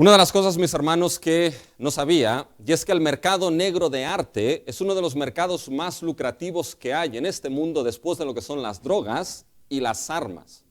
Una de las cosas, mis hermanos, que no sabía, y es que el mercado negro de arte es uno de los mercados más lucrativos que hay en este mundo después de lo que son las drogas y las armas.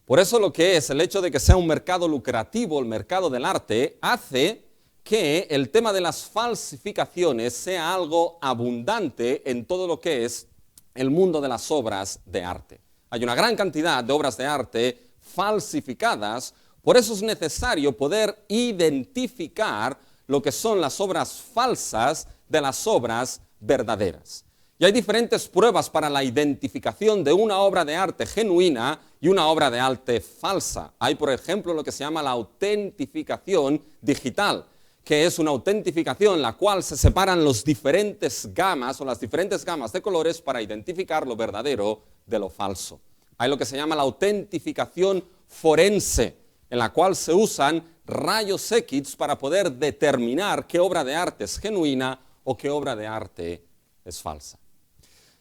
Por eso lo que es el hecho de que sea un mercado lucrativo, el mercado del arte, hace que el tema de las falsificaciones sea algo abundante en todo lo que es el mundo de las obras de arte. Hay una gran cantidad de obras de arte falsificadas. Por eso es necesario poder identificar lo que son las obras falsas de las obras verdaderas. Y hay diferentes pruebas para la identificación de una obra de arte genuina y una obra de arte falsa. Hay, por ejemplo, lo que se llama la autentificación digital, que es una autentificación en la cual se separan las diferentes gamas de colores para identificar lo verdadero de lo falso. Hay lo que se llama la autentificación forense, en la cual se usan rayos X para poder determinar qué obra de arte es genuina o qué obra de arte es falsa.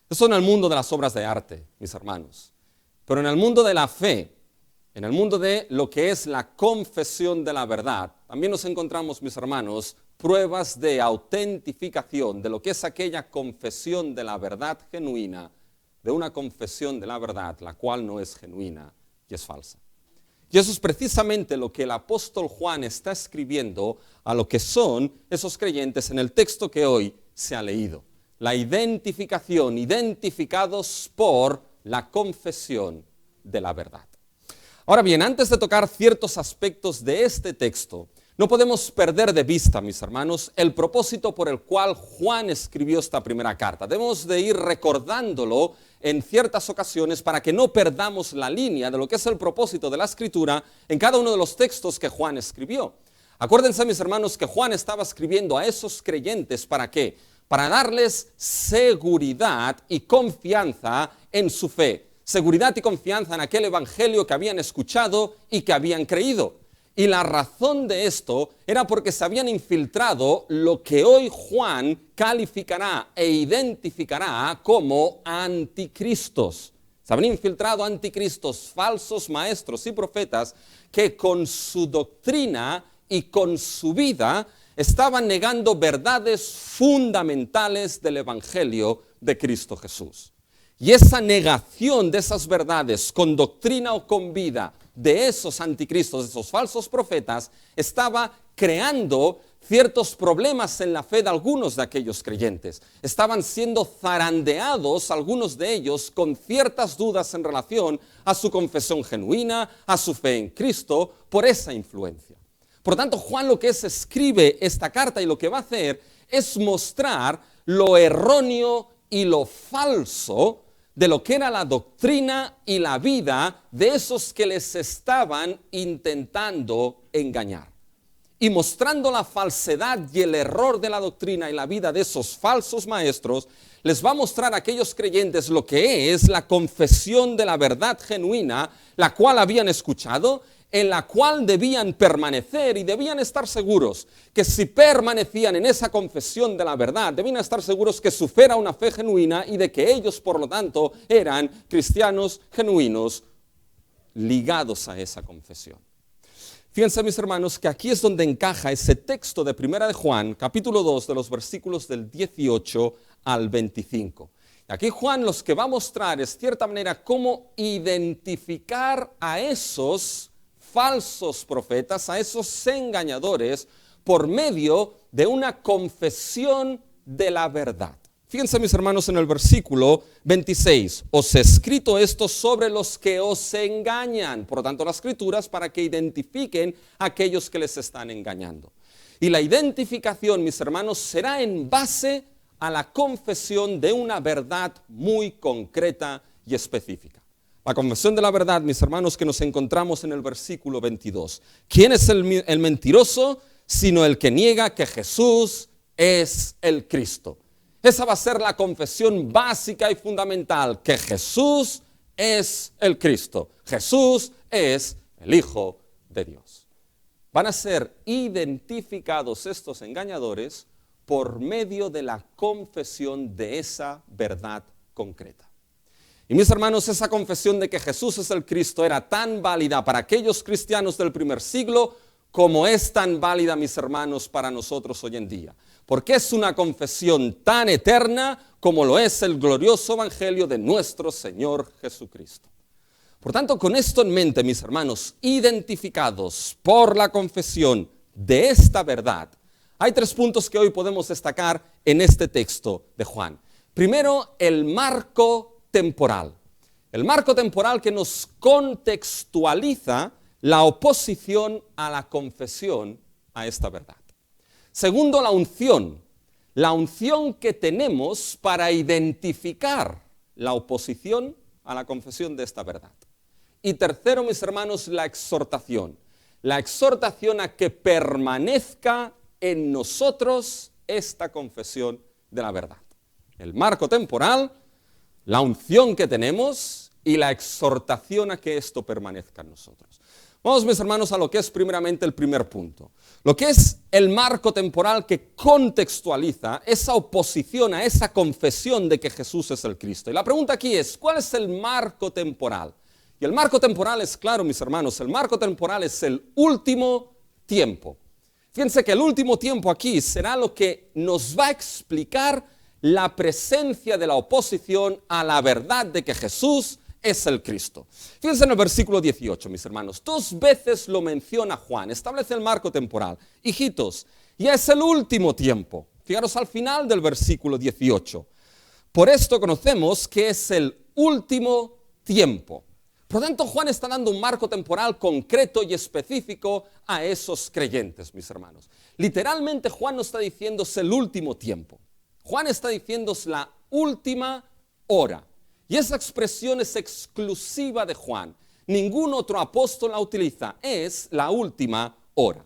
Eso en el mundo de las obras de arte, mis hermanos. Pero en el mundo de la fe, en el mundo de lo que es la confesión de la verdad, también nos encontramos, mis hermanos, pruebas de autentificación de lo que es aquella confesión de la verdad genuina, de una confesión de la verdad, la cual no es genuina y es falsa. Y eso es precisamente lo que el apóstol Juan está escribiendo a lo que son esos creyentes en el texto que hoy se ha leído. La identificación, identificados por la confesión de la verdad. Ahora bien, antes de tocar ciertos aspectos de este texto, no podemos perder de vista, mis hermanos, el propósito por el cual Juan escribió esta primera carta. Debemos de ir recordándolo en ciertas ocasiones para que no perdamos la línea de lo que es el propósito de la Escritura en cada uno de los textos que Juan escribió. Acuérdense, mis hermanos, que Juan estaba escribiendo a esos creyentes, ¿para qué? Para darles seguridad y confianza en su fe. Seguridad y confianza en aquel evangelio que habían escuchado y que habían creído. Y la razón de esto era porque se habían infiltrado lo que hoy Juan calificará e identificará como anticristos. Se habían infiltrado anticristos, falsos maestros y profetas que con su doctrina y con su vida estaban negando verdades fundamentales del evangelio de Cristo Jesús. Y esa negación de esas verdades con doctrina o con vida de esos anticristos, de esos falsos profetas, estaba creando ciertos problemas en la fe de algunos de aquellos creyentes. Estaban siendo zarandeados algunos de ellos con ciertas dudas en relación a su confesión genuina, a su fe en Cristo, por esa influencia. Por tanto, Juan lo que escribe esta carta y lo que va a hacer es mostrar lo erróneo y lo falso de lo que era la doctrina y la vida de esos que les estaban intentando engañar. Y mostrando la falsedad y el error de la doctrina y la vida de esos falsos maestros, les va a mostrar a aquellos creyentes lo que es la confesión de la verdad genuina, la cual habían escuchado, en la cual debían permanecer y debían estar seguros que si permanecían en esa confesión de la verdad, debían estar seguros que su fe era una fe genuina y de que ellos, por lo tanto, eran cristianos genuinos ligados a esa confesión. Fíjense, mis hermanos, que aquí es donde encaja ese texto de Primera de Juan, capítulo 2, de los versículos del 18 al 25. Aquí Juan los que va a mostrar es, de cierta manera, cómo identificar a esos falsos profetas, a esos engañadores, por medio de una confesión de la verdad. Fíjense, mis hermanos, en el versículo 26. Os he escrito esto sobre los que os engañan. Por lo tanto, las escrituras para que identifiquen a aquellos que les están engañando. Y la identificación, mis hermanos, será en base a la confesión de una verdad muy concreta y específica. La confesión de la verdad, mis hermanos, que nos encontramos en el versículo 22. ¿Quién es el mentiroso? Sino el que niega que Jesús es el Cristo. Esa va a ser la confesión básica y fundamental, que Jesús es el Cristo. Jesús es el Hijo de Dios. Van a ser identificados estos engañadores por medio de la confesión de esa verdad concreta. Y mis hermanos, esa confesión de que Jesús es el Cristo era tan válida para aquellos cristianos del primer siglo como es tan válida, mis hermanos, para nosotros hoy en día. Porque es una confesión tan eterna como lo es el glorioso evangelio de nuestro Señor Jesucristo. Por tanto, con esto en mente, mis hermanos, identificados por la confesión de esta verdad, hay 3 puntos que hoy podemos destacar en este texto de Juan. Primero, el marco temporal. El marco temporal que nos contextualiza la oposición a la confesión a esta verdad. Segundo, la unción que tenemos para identificar la oposición a la confesión de esta verdad. Y tercero, mis hermanos, la exhortación a que permanezca en nosotros esta confesión de la verdad. El marco temporal, la unción que tenemos y la exhortación a que esto permanezca en nosotros. Vamos, mis hermanos, a lo que es primeramente el primer punto. Lo que es el marco temporal que contextualiza esa oposición a esa confesión de que Jesús es el Cristo. Y la pregunta aquí es, ¿cuál es el marco temporal? Y el marco temporal es claro, mis hermanos, el marco temporal es el último tiempo. Fíjense que el último tiempo aquí será lo que nos va a explicar la presencia de la oposición a la verdad de que Jesús es el Cristo. Fíjense en el versículo 18, mis hermanos. 2 veces lo menciona Juan, establece el marco temporal. Hijitos, ya es el último tiempo. Fijaros al final del versículo 18. Por esto conocemos que es el último tiempo. Por lo tanto, Juan está dando un marco temporal concreto y específico a esos creyentes, mis hermanos. Literalmente, Juan no está diciendo es el último tiempo. Juan está diciendo es la última hora. Y esa expresión es exclusiva de Juan. Ningún otro apóstol la utiliza. Es la última hora.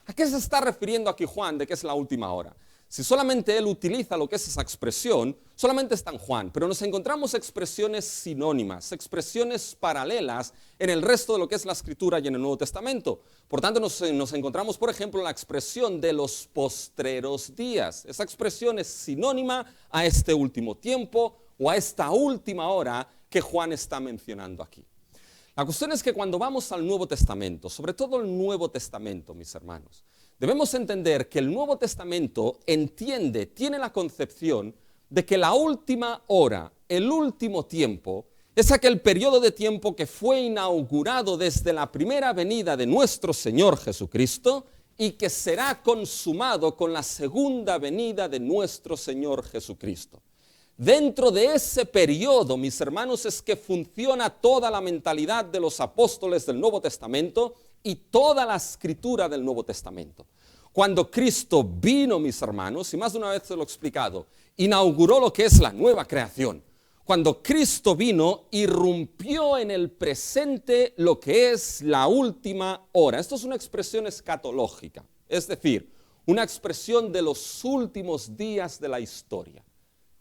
¿A qué se está refiriendo aquí Juan de que es la última hora? Si solamente él utiliza lo que es esa expresión, solamente está en Juan, pero nos encontramos expresiones sinónimas, expresiones paralelas en el resto de lo que es la Escritura y en el Nuevo Testamento. Por tanto, nos encontramos, por ejemplo, la expresión de los postreros días. Esa expresión es sinónima a este último tiempo o a esta última hora que Juan está mencionando aquí. La cuestión es que cuando vamos al Nuevo Testamento, sobre todo el Nuevo Testamento, mis hermanos, debemos entender que el Nuevo Testamento tiene la concepción de que la última hora, el último tiempo, es aquel periodo de tiempo que fue inaugurado desde la primera venida de nuestro Señor Jesucristo y que será consumado con la segunda venida de nuestro Señor Jesucristo. Dentro de ese periodo, mis hermanos, es que funciona toda la mentalidad de los apóstoles del Nuevo Testamento y toda la escritura del Nuevo Testamento. Cuando Cristo vino, mis hermanos, y más de una vez se lo he explicado, inauguró lo que es la nueva creación. Cuando Cristo vino, irrumpió en el presente lo que es la última hora. Esto es una expresión escatológica, es decir, una expresión de los últimos días de la historia.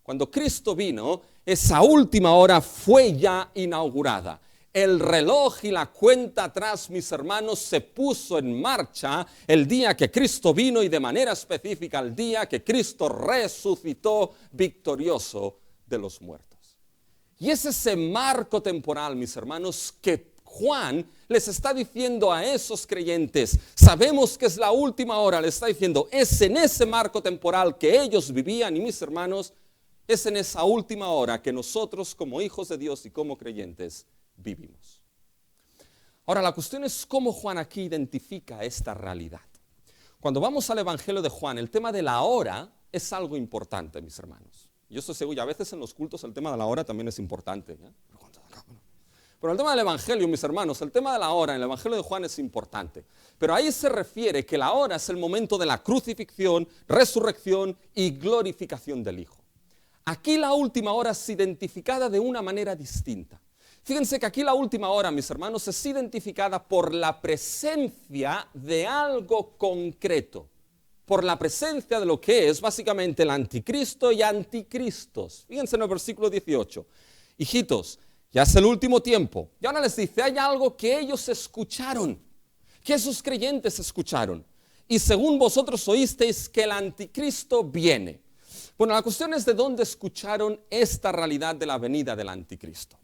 Cuando Cristo vino, esa última hora fue ya inaugurada. El reloj y la cuenta atrás, mis hermanos, se puso en marcha el día que Cristo vino y de manera específica el día que Cristo resucitó victorioso de los muertos. Y es ese marco temporal, mis hermanos, que Juan les está diciendo a esos creyentes, sabemos que es la última hora, les está diciendo, es en ese marco temporal que ellos vivían y mis hermanos, es en esa última hora que nosotros como hijos de Dios y como creyentes vivimos. Ahora la cuestión es cómo Juan aquí identifica esta realidad. Cuando vamos al Evangelio de Juan, el tema de la hora es algo importante, mis hermanos. Yo estoy seguro, y a veces en los cultos el tema de la hora también es importante. Pero el tema del Evangelio, mis hermanos, el tema de la hora en el Evangelio de Juan es importante. Pero ahí se refiere que la hora es el momento de la crucifixión, resurrección y glorificación del Hijo. Aquí la última hora es identificada de una manera distinta. Fíjense que aquí la última hora, mis hermanos, es identificada por la presencia de algo concreto. Por la presencia de lo que es básicamente el anticristo y anticristos. Fíjense en el versículo 18. Hijitos, ya es el último tiempo. Y ahora les dice, hay algo que ellos escucharon, que esos creyentes escucharon. Y según vosotros oísteis que el anticristo viene. Bueno, la cuestión es de dónde escucharon esta realidad de la venida del anticristo.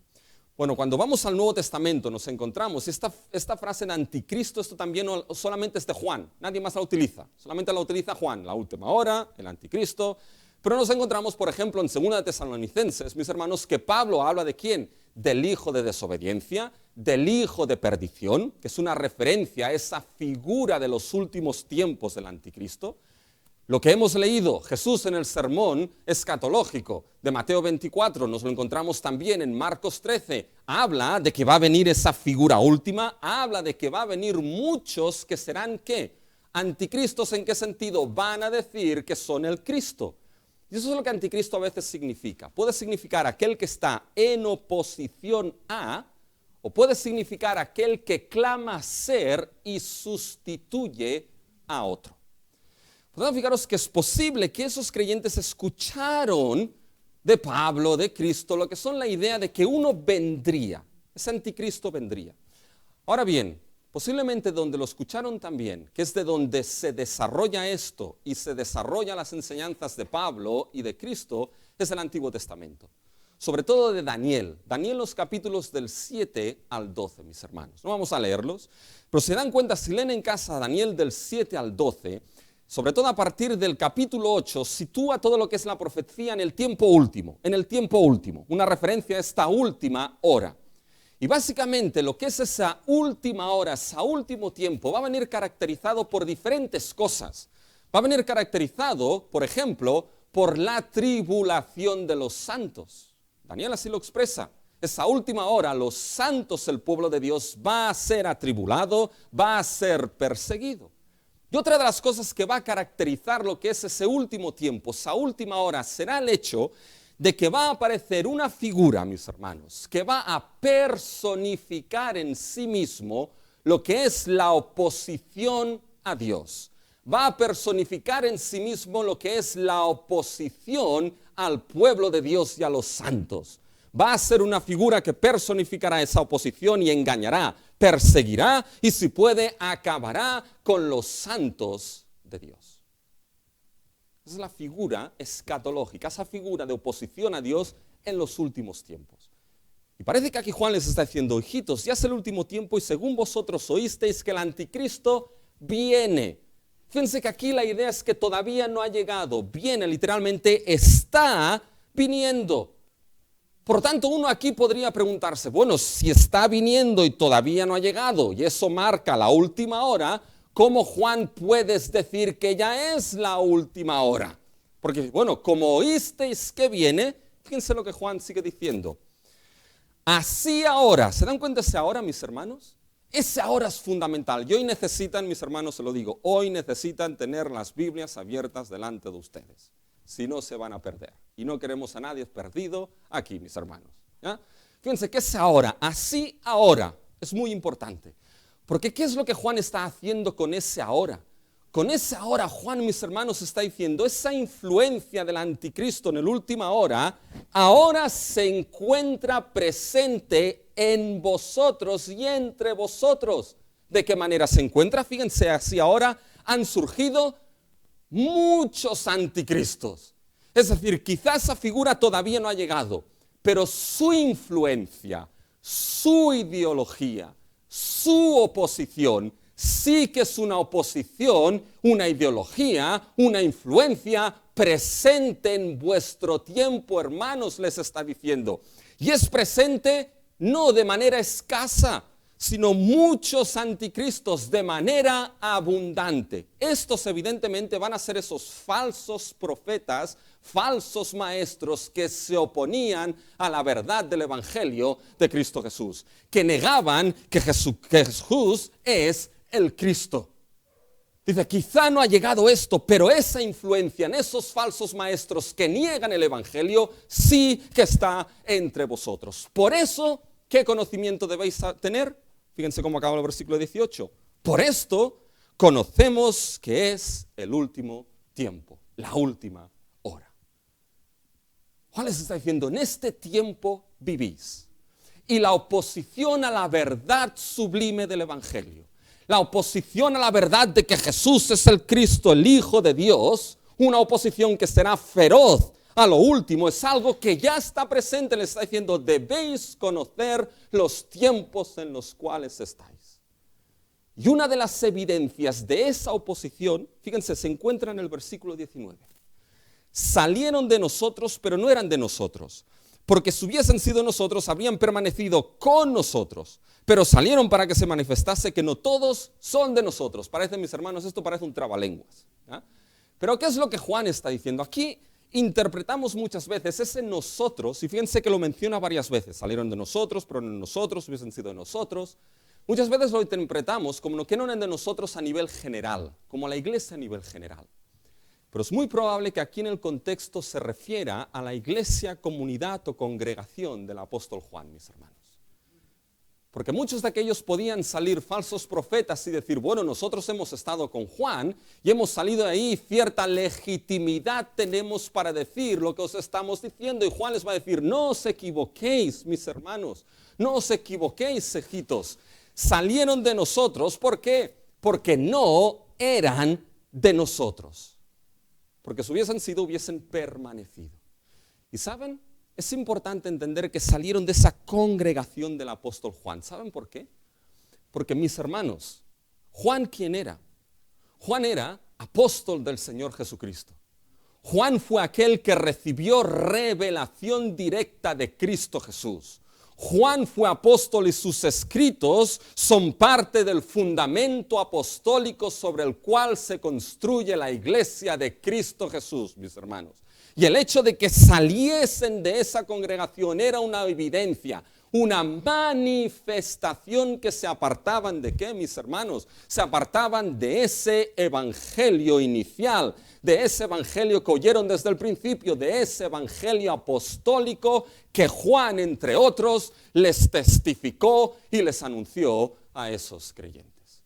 Bueno, cuando vamos al Nuevo Testamento nos encontramos, esta frase en anticristo, esto también solamente es de Juan, nadie más la utiliza, solamente la utiliza Juan, la última hora, el anticristo, pero nos encontramos, por ejemplo, en 2 de Tesalonicenses, mis hermanos, que Pablo habla de ¿quién? Del hijo de desobediencia, del hijo de perdición, que es una referencia a esa figura de los últimos tiempos del anticristo. Lo que hemos leído, Jesús en el sermón escatológico de Mateo 24, nos lo encontramos también en Marcos 13, habla de que va a venir esa figura última, habla de que va a venir muchos que serán ¿qué? Anticristos. ¿En qué sentido? Van a decir que son el Cristo. Y eso es lo que anticristo a veces significa. Puede significar aquel que está en oposición a, o puede significar aquel que clama ser y sustituye a otro. Podemos fijaros que es posible que esos creyentes escucharon de Pablo, de Cristo, lo que son la idea de que uno vendría, ese anticristo vendría. Ahora bien, posiblemente donde lo escucharon también, que es de donde se desarrolla esto y se desarrollan las enseñanzas de Pablo y de Cristo, es el Antiguo Testamento. Sobre todo de Daniel. Daniel los capítulos del 7 al 12, mis hermanos. No vamos a leerlos, pero se dan cuenta, si leen en casa Daniel del 7 al 12, sobre todo a partir del capítulo 8, sitúa todo lo que es la profecía en el tiempo último, una referencia a esta última hora. Y básicamente lo que es esa última hora, ese último tiempo, va a venir caracterizado por diferentes cosas. Va a venir caracterizado, por ejemplo, por la tribulación de los santos. Daniel así lo expresa. Esa última hora, los santos, el pueblo de Dios, va a ser atribulado, va a ser perseguido. Y otra de las cosas que va a caracterizar lo que es ese último tiempo, esa última hora, será el hecho de que va a aparecer una figura, mis hermanos, que va a personificar en sí mismo lo que es la oposición a Dios. Va a personificar en sí mismo lo que es la oposición al pueblo de Dios y a los santos. Va a ser una figura que personificará esa oposición y engañará, perseguirá y si puede acabará con los santos de Dios. Esa es la figura escatológica, esa figura de oposición a Dios en los últimos tiempos. Y parece que aquí Juan les está diciendo, hijitos, ya es el último tiempo y según vosotros oísteis que el anticristo viene. Fíjense que aquí la idea es que todavía no ha llegado, viene, literalmente está viniendo. Por tanto, uno aquí podría preguntarse, bueno, si está viniendo y todavía no ha llegado, y eso marca la última hora, ¿cómo, Juan, puedes decir que ya es la última hora? Porque, bueno, como oísteis que viene, fíjense lo que Juan sigue diciendo. Así ahora, ¿se dan cuenta de ese ahora, mis hermanos? Ese ahora es fundamental. Y hoy necesitan, mis hermanos, se lo digo, hoy necesitan tener las Biblias abiertas delante de ustedes. Si no, se van a perder. Y no queremos a nadie perdido aquí, mis hermanos. ¿Ya? Fíjense que ese ahora, así ahora, es muy importante. Porque ¿qué es lo que Juan está haciendo con ese ahora? Con ese ahora, Juan, mis hermanos, está diciendo, esa influencia del anticristo en la última hora, ahora se encuentra presente en vosotros y entre vosotros. ¿De qué manera se encuentra? Fíjense, así ahora han surgido muchos anticristos. Es decir, quizás esa figura todavía no ha llegado, pero su influencia, su ideología, su oposición, sí que es una oposición, una ideología, una influencia presente en vuestro tiempo, hermanos, les está diciendo. Y es presente no de manera escasa, sino muchos anticristos de manera abundante. Estos evidentemente van a ser esos falsos profetas, falsos maestros que se oponían a la verdad del Evangelio de Cristo Jesús, que negaban que Jesús es el Cristo. Dice, quizá no ha llegado esto, pero esa influencia en esos falsos maestros que niegan el Evangelio, sí que está entre vosotros. Por eso, ¿qué conocimiento debéis tener? Fíjense cómo acaba el versículo 18. Por esto conocemos que es el último tiempo, la última hora. Juan les está diciendo, en este tiempo vivís. Y la oposición a la verdad sublime del Evangelio, la oposición a la verdad de que Jesús es el Cristo, el Hijo de Dios, una oposición que será feroz a lo último, es algo que ya está presente. Le está diciendo, debéis conocer los tiempos en los cuales estáis. Y una de las evidencias de esa oposición, fíjense, se encuentra en el versículo 19. Salieron de nosotros, pero no eran de nosotros, porque si hubiesen sido nosotros, habrían permanecido con nosotros, pero salieron para que se manifestase que no todos son de nosotros. Parece, mis hermanos, esto parece un trabalenguas, ¿eh? Pero ¿qué es lo que Juan está diciendo? Aquí interpretamos muchas veces ese nosotros, y fíjense que lo menciona varias veces. Salieron de nosotros, pero no nosotros, hubiesen sido de nosotros. Muchas veces lo interpretamos como que no eran de nosotros a nivel general, como la iglesia a nivel general. Pero es muy probable que aquí en el contexto se refiera a la iglesia, comunidad o congregación del apóstol Juan, mis hermanos. Porque muchos de aquellos podían salir falsos profetas y decir, bueno, nosotros hemos estado con Juan y hemos salido de ahí, cierta legitimidad tenemos para decir lo que os estamos diciendo. Y Juan les va a decir, no os equivoquéis, mis hermanos, no os equivoquéis, hijitos. Salieron de nosotros, ¿por qué? Porque no eran de nosotros. Porque si hubiesen sido, hubiesen permanecido. ¿Y saben? Es importante entender que salieron de esa congregación del apóstol Juan. ¿Saben por qué? Porque, mis hermanos, Juan, ¿quién era? Juan era apóstol del Señor Jesucristo. Juan fue aquel que recibió revelación directa de Cristo Jesús. Juan fue apóstol y sus escritos son parte del fundamento apostólico sobre el cual se construye la iglesia de Cristo Jesús, mis hermanos. Y el hecho de que saliesen de esa congregación era una evidencia, una manifestación que se apartaban de ¿qué, mis hermanos? Se apartaban de ese evangelio inicial, de ese evangelio que oyeron desde el principio, de ese evangelio apostólico que Juan, entre otros, les testificó y les anunció a esos creyentes.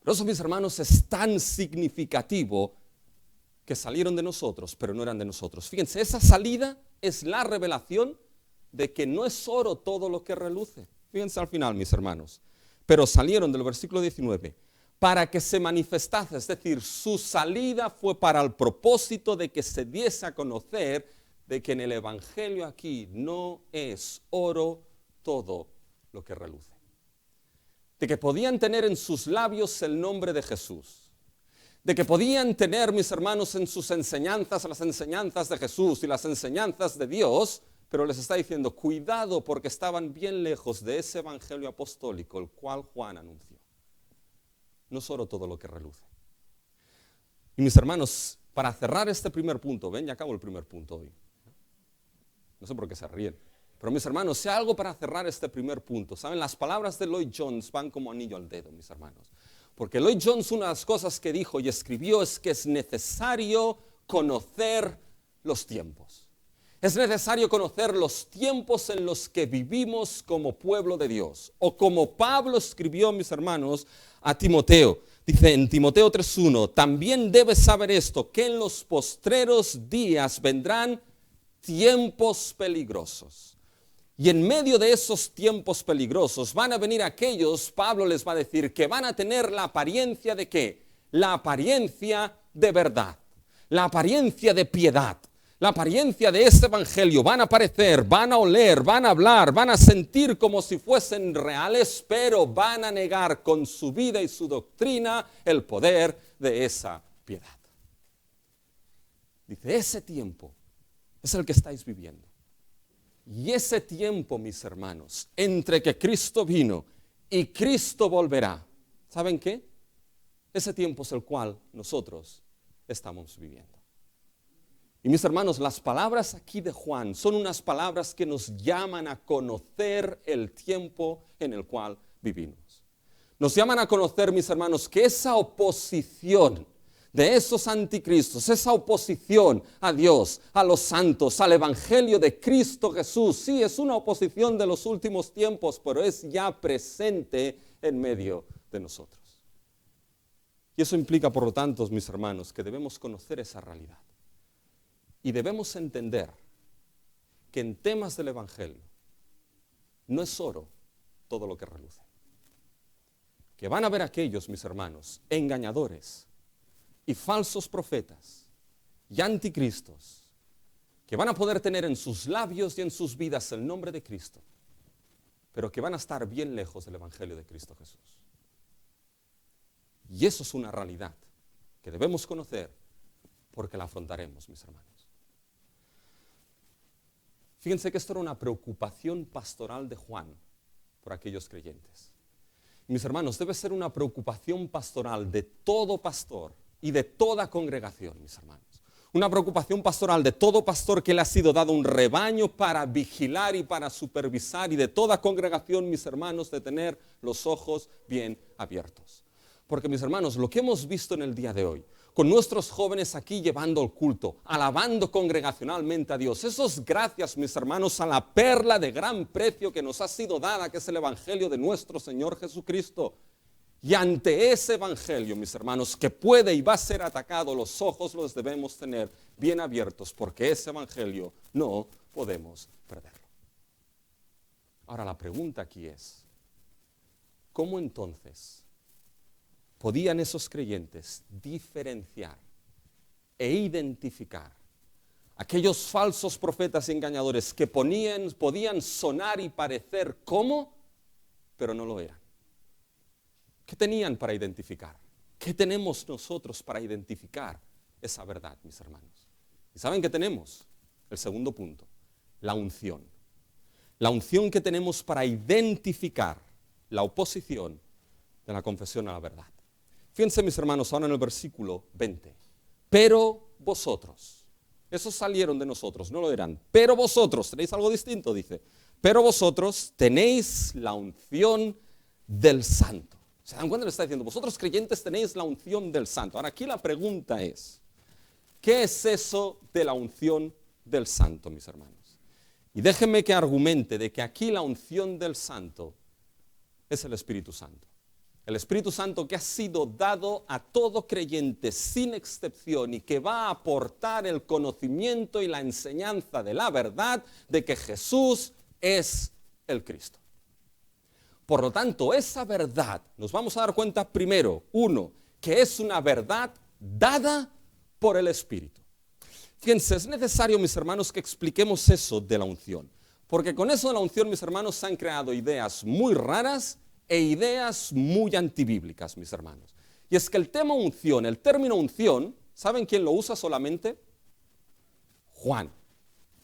Por eso, mis hermanos, es tan significativo que salieron de nosotros, pero no eran de nosotros. Fíjense, esa salida es la revelación de que no es oro todo lo que reluce. Fíjense al final, mis hermanos. Pero salieron del versículo 19 para que se manifestase, es decir, su salida fue para el propósito de que se diese a conocer de que en el evangelio aquí no es oro todo lo que reluce. De que podían tener en sus labios el nombre de Jesús. De que podían tener, mis hermanos, en sus enseñanzas las enseñanzas de Jesús y las enseñanzas de Dios, pero les está diciendo, cuidado porque estaban bien lejos de ese evangelio apostólico, el cual Juan anunció. No solo todo lo que reluce. Y mis hermanos, para cerrar este primer punto, ven, ya acabo el primer punto hoy. No sé por qué se ríen. Pero mis hermanos, si hay algo para cerrar este primer punto, ¿saben? Las palabras de Lloyd Jones van como anillo al dedo, mis hermanos. Porque Lloyd Jones, una de las cosas que dijo y escribió es que es necesario conocer los tiempos. Es necesario conocer los tiempos en los que vivimos como pueblo de Dios. O como Pablo escribió, mis hermanos, a Timoteo. Dice en Timoteo 3:1, también debes saber esto, que en los postreros días vendrán tiempos peligrosos. Y en medio de esos tiempos peligrosos van a venir aquellos, Pablo les va a decir, que van a tener la apariencia de ¿qué? La apariencia de verdad, la apariencia de piedad, la apariencia de este evangelio. Van a parecer, van a oler, van a hablar, van a sentir como si fuesen reales, pero van a negar con su vida y su doctrina el poder de esa piedad. Dice, ese tiempo es el que estáis viviendo. Y ese tiempo, mis hermanos, entre que Cristo vino y Cristo volverá, ¿saben qué? Ese tiempo es el cual nosotros estamos viviendo. Y mis hermanos, las palabras aquí de Juan son unas palabras que nos llaman a conocer el tiempo en el cual vivimos. Nos llaman a conocer, mis hermanos, que esa oposición de esos anticristos, esa oposición a Dios, a los santos, al evangelio de Cristo Jesús, sí, es una oposición de los últimos tiempos, pero es ya presente en medio de nosotros. Y eso implica, por lo tanto, mis hermanos, que debemos conocer esa realidad. Y debemos entender que en temas del evangelio no es oro todo lo que reluce. Que van a haber aquellos, mis hermanos, engañadores y falsos profetas y anticristos que van a poder tener en sus labios y en sus vidas el nombre de Cristo, pero que van a estar bien lejos del Evangelio de Cristo Jesús. Y eso es una realidad que debemos conocer porque la afrontaremos, mis hermanos. Fíjense que esto era una preocupación pastoral de Juan por aquellos creyentes. Mis hermanos, debe ser una preocupación pastoral de todo pastor y de toda congregación, mis hermanos. Una preocupación pastoral de todo pastor que le ha sido dado un rebaño para vigilar y para supervisar, y de toda congregación, mis hermanos, de tener los ojos bien abiertos. Porque, mis hermanos, lo que hemos visto en el día de hoy, con nuestros jóvenes aquí llevando el culto, alabando congregacionalmente a Dios, eso es gracias, mis hermanos, a la perla de gran precio que nos ha sido dada, que es el Evangelio de nuestro Señor Jesucristo. Y ante ese Evangelio, mis hermanos, que puede y va a ser atacado, los ojos los debemos tener bien abiertos, porque ese Evangelio no podemos perderlo. Ahora la pregunta aquí es, ¿cómo entonces podían esos creyentes diferenciar e identificar aquellos falsos profetas y engañadores que podían sonar y parecer como, pero no lo eran? ¿Qué tenían para identificar? ¿Qué tenemos nosotros para identificar esa verdad, mis hermanos? ¿Y saben qué tenemos? El segundo punto, la unción. La unción que tenemos para identificar la oposición de la confesión a la verdad. Fíjense, mis hermanos, ahora en el versículo 20. Pero vosotros, esos salieron de nosotros, no lo eran. Pero vosotros, ¿tenéis algo distinto? Dice, pero vosotros tenéis la unción del Santo. ¿Se dan cuenta? Le está diciendo, vosotros creyentes tenéis la unción del Santo. Ahora aquí la pregunta es, ¿qué es eso de la unción del Santo, mis hermanos? Y déjenme que argumente de que aquí la unción del Santo es el Espíritu Santo. El Espíritu Santo que ha sido dado a todo creyente sin excepción y que va a aportar el conocimiento y la enseñanza de la verdad de que Jesús es el Cristo. Por lo tanto, esa verdad, nos vamos a dar cuenta primero, uno, que es una verdad dada por el Espíritu. Fíjense, es necesario, mis hermanos, que expliquemos eso de la unción. Porque con eso de la unción, mis hermanos, se han creado ideas muy raras e ideas muy antibíblicas, mis hermanos. Y es que el tema unción, el término unción, ¿saben quién lo usa solamente? Juan.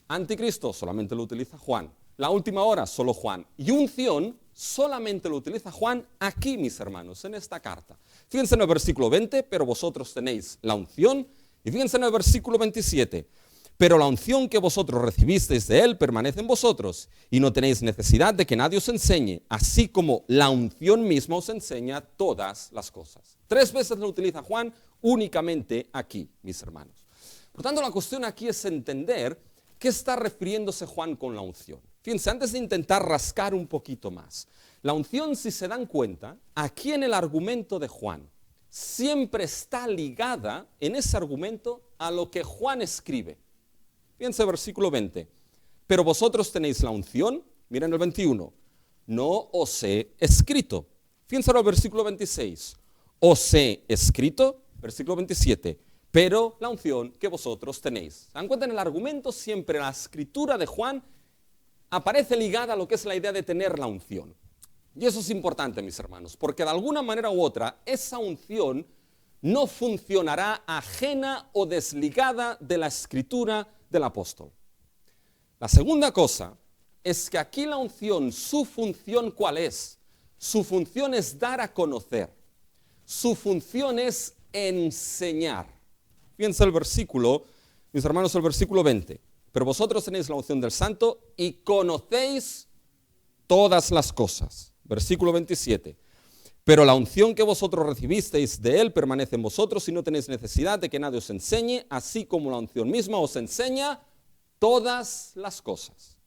Anticristo solamente lo utiliza Juan. La última hora, solo Juan. Y unción solamente lo utiliza Juan aquí, mis hermanos, en esta carta. Fíjense en el versículo 20, pero vosotros tenéis la unción. Y fíjense en el versículo 27, pero la unción que vosotros recibisteis de él permanece en vosotros, y no tenéis necesidad de que nadie os enseñe, así como la unción misma os enseña todas las cosas. 3 veces lo utiliza Juan únicamente aquí, mis hermanos. Por tanto, la cuestión aquí es entender qué está refiriéndose Juan con la unción. Fíjense, antes de intentar rascar un poquito más, la unción, si se dan cuenta, aquí en el argumento de Juan, siempre está ligada en ese argumento a lo que Juan escribe. Fíjense el versículo 20, pero vosotros tenéis la unción, miren el 21, no os he escrito. Fíjense el versículo 26, os he escrito, versículo 27, pero la unción que vosotros tenéis. ¿Se dan cuenta? En el argumento siempre la escritura de Juan aparece ligada a lo que es la idea de tener la unción. Y eso es importante, mis hermanos, porque de alguna manera u otra, esa unción no funcionará ajena o desligada de la escritura del apóstol. La segunda cosa es que aquí la unción, su función, ¿cuál es? Su función es dar a conocer. Su función es enseñar. Fíjense el versículo, mis hermanos, el versículo 20. Pero vosotros tenéis la unción del Santo y conocéis todas las cosas. Versículo 27. Pero la unción que vosotros recibisteis de él permanece en vosotros y no tenéis necesidad de que nadie os enseñe, así como la unción misma os enseña todas las cosas.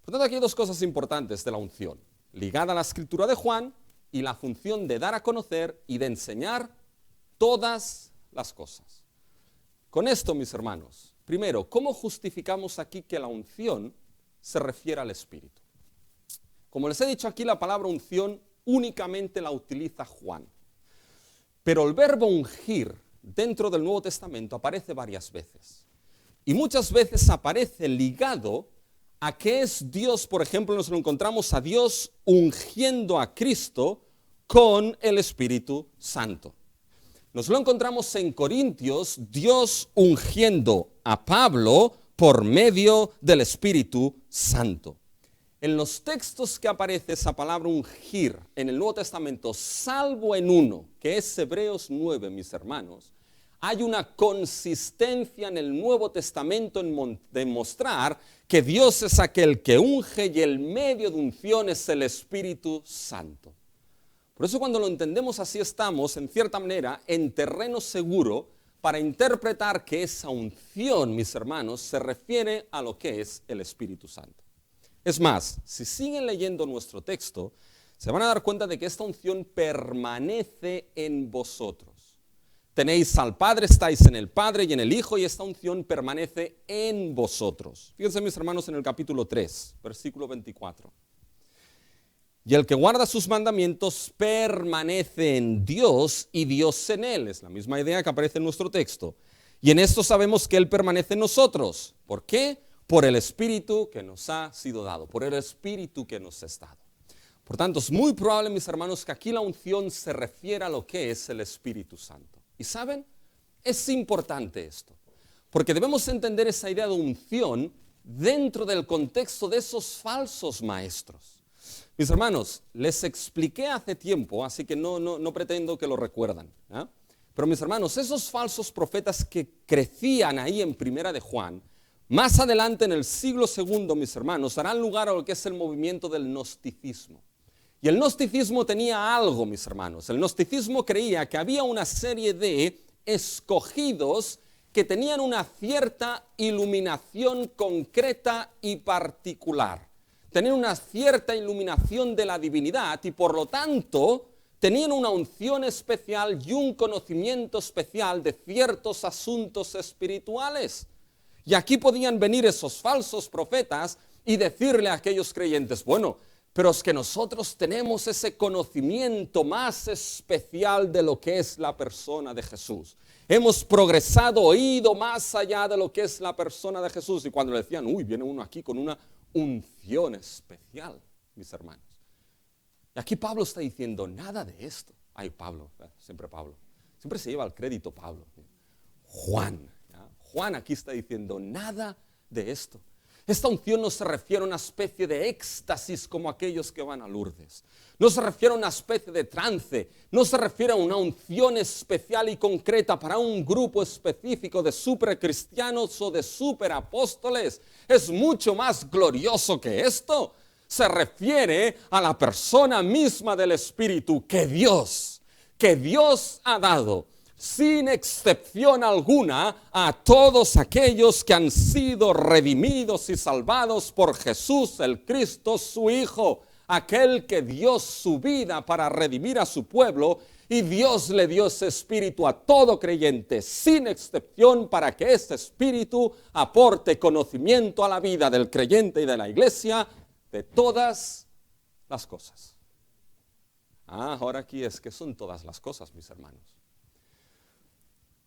Por tanto, aquí hay 2 cosas importantes de la unción, ligada a la escritura de Juan y la función de dar a conocer y de enseñar todas las cosas. Con esto, mis hermanos, primero, ¿cómo justificamos aquí que la unción se refiere al Espíritu? Como les he dicho aquí, la palabra unción únicamente la utiliza Juan. Pero el verbo ungir dentro del Nuevo Testamento aparece varias veces. Y muchas veces aparece ligado a que es Dios, por ejemplo, nos lo encontramos a Dios ungiendo a Cristo con el Espíritu Santo. Nos lo encontramos en Corintios, Dios ungiendo a Pablo por medio del Espíritu Santo. En los textos que aparece esa palabra ungir en el Nuevo Testamento, salvo en uno, que es Hebreos 9, mis hermanos, hay una consistencia en el Nuevo Testamento en demostrar que Dios es aquel que unge y el medio de unción es el Espíritu Santo. Por eso cuando lo entendemos así estamos, en cierta manera, en terreno seguro para interpretar que esa unción, mis hermanos, se refiere a lo que es el Espíritu Santo. Es más, si siguen leyendo nuestro texto, se van a dar cuenta de que esta unción permanece en vosotros. Tenéis al Padre, estáis en el Padre y en el Hijo, y esta unción permanece en vosotros. Fíjense, mis hermanos, en el capítulo 3, versículo 24. Y el que guarda sus mandamientos permanece en Dios y Dios en él. Es la misma idea que aparece en nuestro texto. Y en esto sabemos que Él permanece en nosotros. ¿Por qué? Por el Espíritu que nos ha sido dado, por el Espíritu que nos es dado. Por tanto, es muy probable, mis hermanos, que aquí la unción se refiera a lo que es el Espíritu Santo. ¿Y saben? Es importante esto, porque debemos entender esa idea de unción dentro del contexto de esos falsos maestros. Mis hermanos, les expliqué hace tiempo, así que no pretendo que lo recuerdan, ¿eh? Pero mis hermanos, esos falsos profetas que crecían ahí en Primera de Juan, más adelante en el siglo II, mis hermanos, darán lugar a lo que es el movimiento del gnosticismo. Y el gnosticismo tenía algo, mis hermanos. El gnosticismo creía que había una serie de escogidos que tenían una cierta iluminación concreta y particular. Tenían una cierta iluminación de la divinidad y por lo tanto tenían una unción especial y un conocimiento especial de ciertos asuntos espirituales. Y aquí podían venir esos falsos profetas y decirle a aquellos creyentes, bueno, pero es que nosotros tenemos ese conocimiento más especial de lo que es la persona de Jesús. Hemos progresado, ido más allá de lo que es la persona de Jesús. Y cuando le decían, uy, viene uno aquí con una unción especial, mis hermanos. Y aquí Pablo está diciendo, nada de esto. Ay, Pablo, siempre Pablo. Siempre se lleva el crédito Pablo. Juan aquí está diciendo, nada de esto. Esta unción no se refiere a una especie de éxtasis como aquellos que van a Lourdes. No se refiere a una especie de trance. No se refiere a una unción especial y concreta para un grupo específico de supercristianos o de superapóstoles. Es mucho más glorioso que esto. Se refiere a la persona misma del Espíritu que Dios ha dado, sin excepción alguna, a todos aquellos que han sido redimidos y salvados por Jesús el Cristo, su Hijo, aquel que dio su vida para redimir a su pueblo, y Dios le dio ese espíritu a todo creyente, sin excepción, para que ese espíritu aporte conocimiento a la vida del creyente y de la iglesia de todas las cosas. Ahora aquí es que son todas las cosas, mis hermanos.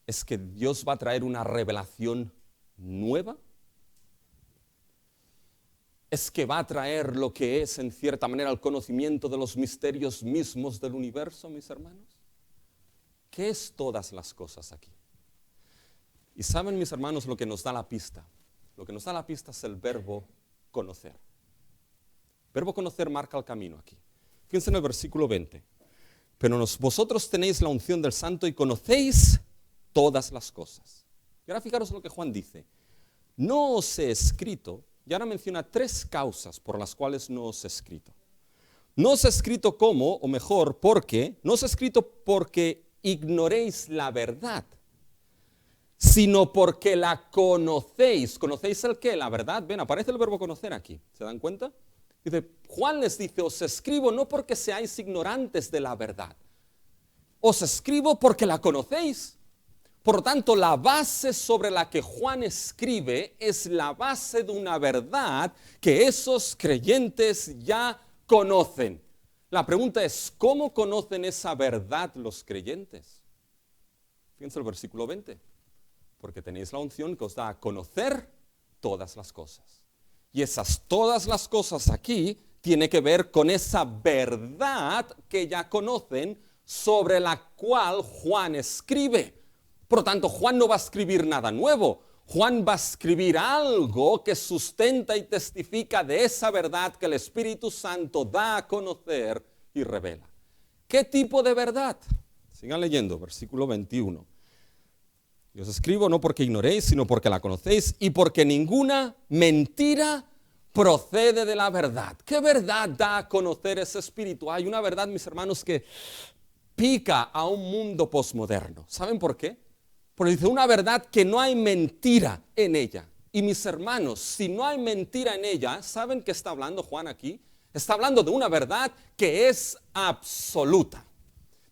¿Es que Dios va a traer una revelación nueva? ¿Es que va a traer lo que es, en cierta manera, el conocimiento de los misterios mismos del universo, mis hermanos? ¿Qué es todas las cosas aquí? Y saben, mis hermanos, lo que nos da la pista. Lo que nos da la pista es el verbo conocer. El verbo conocer marca el camino aquí. Fíjense en el versículo 20. Pero vosotros tenéis la unción del Santo y conocéis todas las cosas. Y ahora fijaros lo que Juan dice. No os he escrito, y ahora menciona 3 causas por las cuales no os he escrito. No os he escrito como, o mejor, porque, no os he escrito porque ignoréis la verdad, sino porque la conocéis. ¿Conocéis el qué? La verdad. Ven, aparece el verbo conocer aquí. ¿Se dan cuenta? Dice, Juan les dice, os escribo no porque seáis ignorantes de la verdad. Os escribo porque la conocéis. Por lo tanto, la base sobre la que Juan escribe es la base de una verdad que esos creyentes ya conocen. La pregunta es, ¿cómo conocen esa verdad los creyentes? Fíjense el versículo 20. Porque tenéis la unción que os da a conocer todas las cosas. Y esas todas las cosas aquí tiene que ver con esa verdad que ya conocen, sobre la cual Juan escribe. Por lo tanto, Juan no va a escribir nada nuevo. Juan va a escribir algo que sustenta y testifica de esa verdad que el Espíritu Santo da a conocer y revela. ¿Qué tipo de verdad? Sigan leyendo, versículo 21. Y os escribo no porque ignoréis, sino porque la conocéis y porque ninguna mentira procede de la verdad. ¿Qué verdad da a conocer ese Espíritu? Hay una verdad, mis hermanos, que pica a un mundo posmoderno. ¿Saben por qué? Porque dice una verdad que no hay mentira en ella. Y mis hermanos, si no hay mentira en ella, ¿saben qué está hablando Juan aquí? Está hablando de una verdad que es absoluta.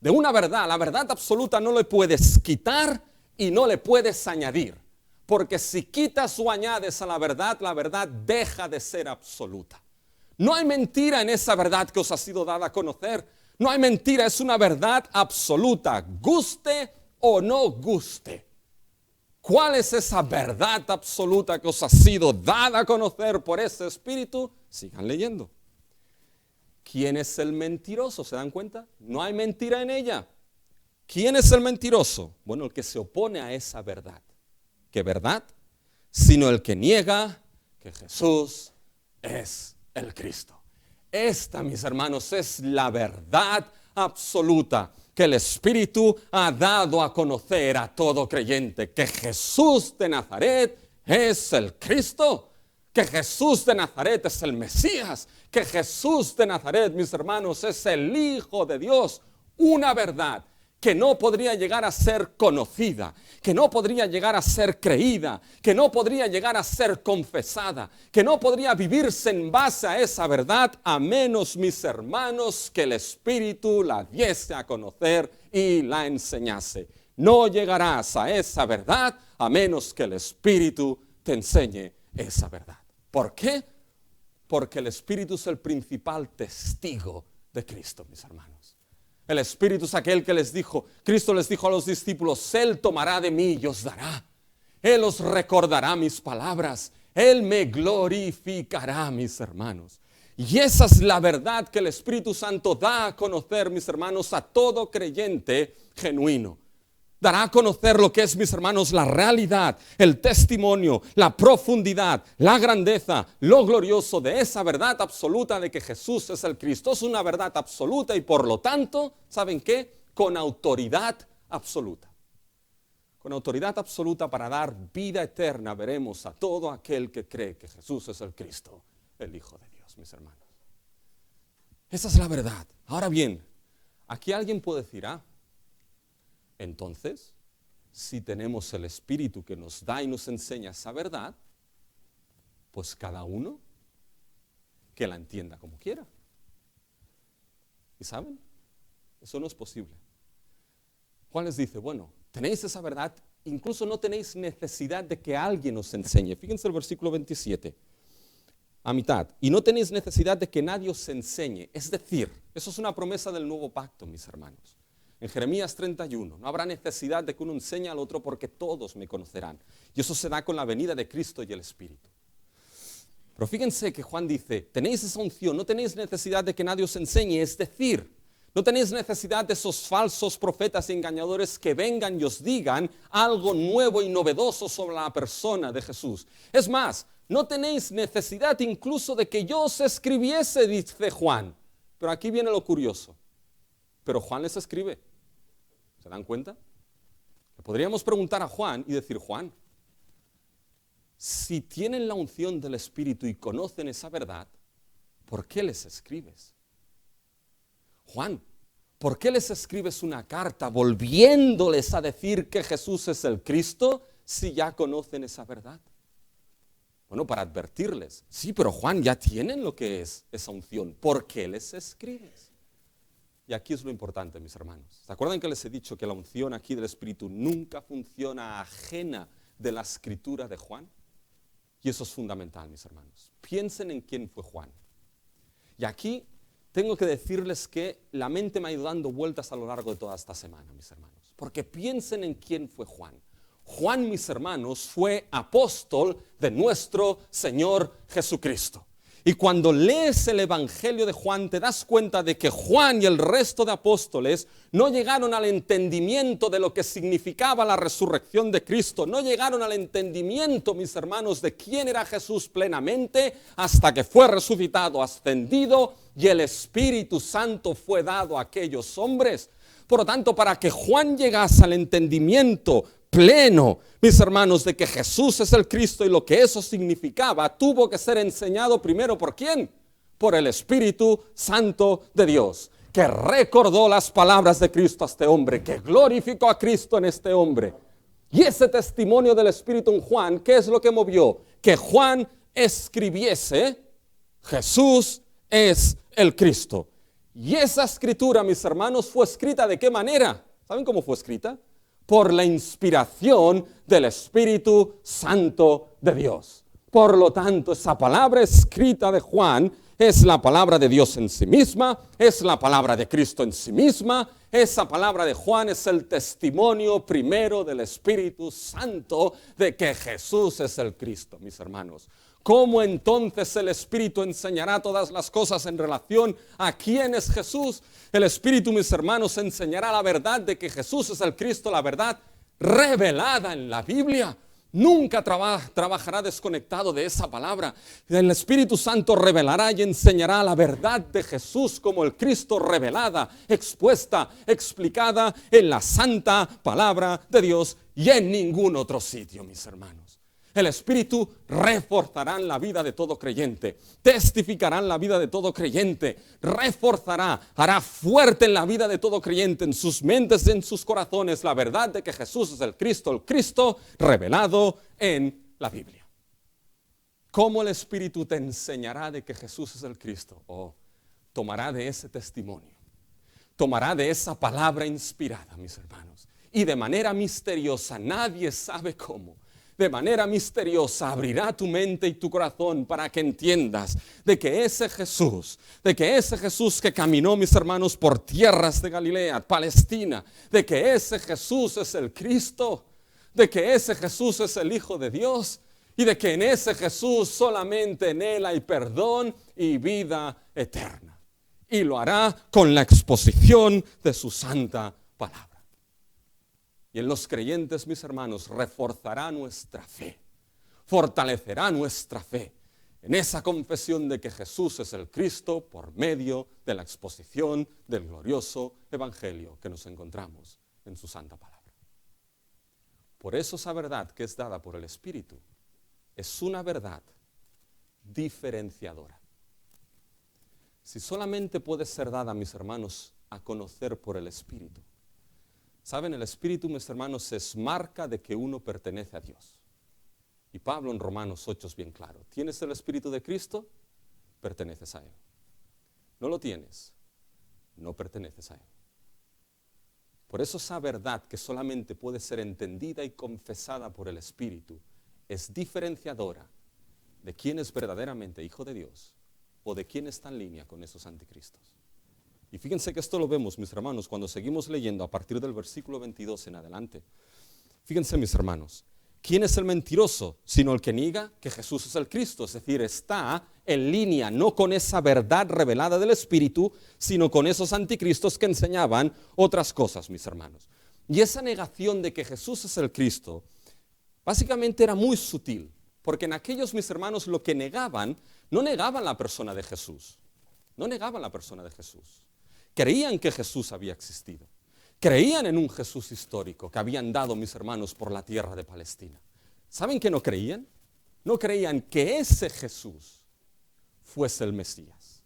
De una verdad, la verdad absoluta no le puedes quitar y no le puedes añadir. Porque si quitas o añades a la verdad deja de ser absoluta. No hay mentira en esa verdad que os ha sido dada a conocer. No hay mentira, es una verdad absoluta, guste o no guste. ¿Cuál es esa verdad absoluta que os ha sido dada a conocer por ese Espíritu? Sigan leyendo. ¿Quién es el mentiroso? ¿Se dan cuenta? No hay mentira en ella. ¿Quién es el mentiroso? Bueno, el que se opone a esa verdad. ¿Qué verdad? Sino el que niega que Jesús es el Cristo. Esta, mis hermanos, es la verdad absoluta que el Espíritu ha dado a conocer a todo creyente, que Jesús de Nazaret es el Cristo, que Jesús de Nazaret es el Mesías, que Jesús de Nazaret, mis hermanos, es el Hijo de Dios. Una verdad que no podría llegar a ser conocida, que no podría llegar a ser creída, que no podría llegar a ser confesada, que no podría vivirse en base a esa verdad, a menos, mis hermanos, que el Espíritu la diese a conocer y la enseñase. No llegarás a esa verdad a menos que el Espíritu te enseñe esa verdad. ¿Por qué? Porque el Espíritu es el principal testigo de Cristo, mis hermanos. El Espíritu es aquel que les dijo, Cristo les dijo a los discípulos, Él tomará de mí y os dará. Él os recordará mis palabras. Él me glorificará, mis hermanos. Y esa es la verdad que el Espíritu Santo da a conocer, mis hermanos, a todo creyente genuino. Dará a conocer lo que es, mis hermanos, la realidad, el testimonio, la profundidad, la grandeza, lo glorioso de esa verdad absoluta de que Jesús es el Cristo. Es una verdad absoluta y por lo tanto, ¿saben qué? Con autoridad absoluta. Con autoridad absoluta para dar vida eterna, veremos a todo aquel que cree que Jesús es el Cristo, el Hijo de Dios, mis hermanos. Esa es la verdad. Ahora bien, aquí alguien puede decir, entonces, si tenemos el Espíritu que nos da y nos enseña esa verdad, pues cada uno que la entienda como quiera. ¿Y saben? Eso no es posible. Juan les dice, bueno, tenéis esa verdad, incluso no tenéis necesidad de que alguien os enseñe. Fíjense el versículo 27, a mitad. Y no tenéis necesidad de que nadie os enseñe. Es decir, eso es una promesa del nuevo pacto, mis hermanos. En Jeremías 31, no habrá necesidad de que uno enseñe al otro porque todos me conocerán. Y eso se da con la venida de Cristo y el Espíritu. Pero fíjense que Juan dice, tenéis esa unción, no tenéis necesidad de que nadie os enseñe. Es decir, no tenéis necesidad de esos falsos profetas y engañadores que vengan y os digan algo nuevo y novedoso sobre la persona de Jesús. Es más, no tenéis necesidad incluso de que yo os escribiese, dice Juan. Pero aquí viene lo curioso. Pero Juan les escribe. ¿Se dan cuenta? Le podríamos preguntar a Juan y decir, Juan, si tienen la unción del Espíritu y conocen esa verdad, ¿por qué les escribes? Juan, ¿por qué les escribes una carta volviéndoles a decir que Jesús es el Cristo si ya conocen esa verdad? Bueno, para advertirles. Sí, pero Juan, ya tienen lo que es esa unción. ¿Por qué les escribes? Y aquí es lo importante, mis hermanos. ¿Se acuerdan que les he dicho que la unción aquí del Espíritu nunca funciona ajena de la escritura de Juan? Y eso es fundamental, mis hermanos. Piensen en quién fue Juan. Y aquí tengo que decirles que la mente me ha ido dando vueltas a lo largo de toda esta semana, mis hermanos. Porque piensen en quién fue Juan. Juan, mis hermanos, fue apóstol de nuestro Señor Jesucristo. Y cuando lees el Evangelio de Juan, te das cuenta de que Juan y el resto de apóstoles no llegaron al entendimiento de lo que significaba la resurrección de Cristo. No llegaron al entendimiento, mis hermanos, de quién era Jesús plenamente hasta que fue resucitado, ascendido y el Espíritu Santo fue dado a aquellos hombres. Por lo tanto, para que Juan llegase al entendimiento pleno, mis hermanos, de que Jesús es el Cristo y lo que eso significaba, tuvo que ser enseñado primero ¿por quién? Por el Espíritu Santo de Dios, que recordó las palabras de Cristo a este hombre, que glorificó a Cristo en este hombre. Y ese testimonio del Espíritu en Juan, ¿qué es lo que movió? Que Juan escribiese: Jesús es el Cristo. Y esa escritura, mis hermanos, fue escrita ¿de qué manera? ¿Saben cómo fue escrita? Por la inspiración del Espíritu Santo de Dios. Por lo tanto, esa palabra escrita de Juan es la palabra de Dios en sí misma, es la palabra de Cristo en sí misma. Esa palabra de Juan es el testimonio primero del Espíritu Santo de que Jesús es el Cristo, mis hermanos. ¿Cómo entonces el Espíritu enseñará todas las cosas en relación a quién es Jesús? El Espíritu, mis hermanos, enseñará la verdad de que Jesús es el Cristo, la verdad revelada en la Biblia. Nunca trabajará desconectado de esa palabra. El Espíritu Santo revelará y enseñará la verdad de Jesús como el Cristo revelada, expuesta, explicada en la santa palabra de Dios y en ningún otro sitio, mis hermanos. El Espíritu reforzará la vida de todo creyente, testificará en la vida de todo creyente, reforzará, hará fuerte en la vida de todo creyente, en sus mentes, en sus corazones, la verdad de que Jesús es el Cristo revelado en la Biblia. ¿Cómo el Espíritu te enseñará de que Jesús es el Cristo? Tomará de ese testimonio, tomará de esa palabra inspirada, mis hermanos, y de manera misteriosa, nadie sabe cómo, de manera misteriosa abrirá tu mente y tu corazón para que entiendas de que ese Jesús que caminó, mis hermanos, por tierras de Galilea, Palestina, de que ese Jesús es el Cristo, de que ese Jesús es el Hijo de Dios y de que en ese Jesús solamente en Él hay perdón y vida eterna. Y lo hará con la exposición de su santa palabra. Y en los creyentes, mis hermanos, reforzará nuestra fe, fortalecerá nuestra fe en esa confesión de que Jesús es el Cristo por medio de la exposición del glorioso Evangelio que nos encontramos en su santa palabra. Por eso esa verdad que es dada por el Espíritu es una verdad diferenciadora. Si solamente puede ser dada, mis hermanos, a conocer por el Espíritu, ¿saben? El Espíritu, mis hermanos, es marca de que uno pertenece a Dios. Y Pablo en Romanos 8 es bien claro. ¿Tienes el Espíritu de Cristo? Perteneces a Él. ¿No lo tienes? No perteneces a Él. Por eso esa verdad que solamente puede ser entendida y confesada por el Espíritu es diferenciadora de quién es verdaderamente hijo de Dios o de quién está en línea con esos anticristos. Y fíjense que esto lo vemos, mis hermanos, cuando seguimos leyendo a partir del versículo 22 en adelante. Fíjense, mis hermanos, ¿quién es el mentiroso? Sino el que niega que Jesús es el Cristo. Es decir, está en línea no con esa verdad revelada del Espíritu, sino con esos anticristos que enseñaban otras cosas, mis hermanos. Y esa negación de que Jesús es el Cristo, básicamente era muy sutil, porque en aquellos, mis hermanos, lo que negaban, no negaban la persona de Jesús. No negaban la persona de Jesús. Creían que Jesús había existido. Creían en un Jesús histórico que habían dado, mis hermanos, por la tierra de Palestina. ¿Saben qué no creían? No creían que ese Jesús fuese el Mesías.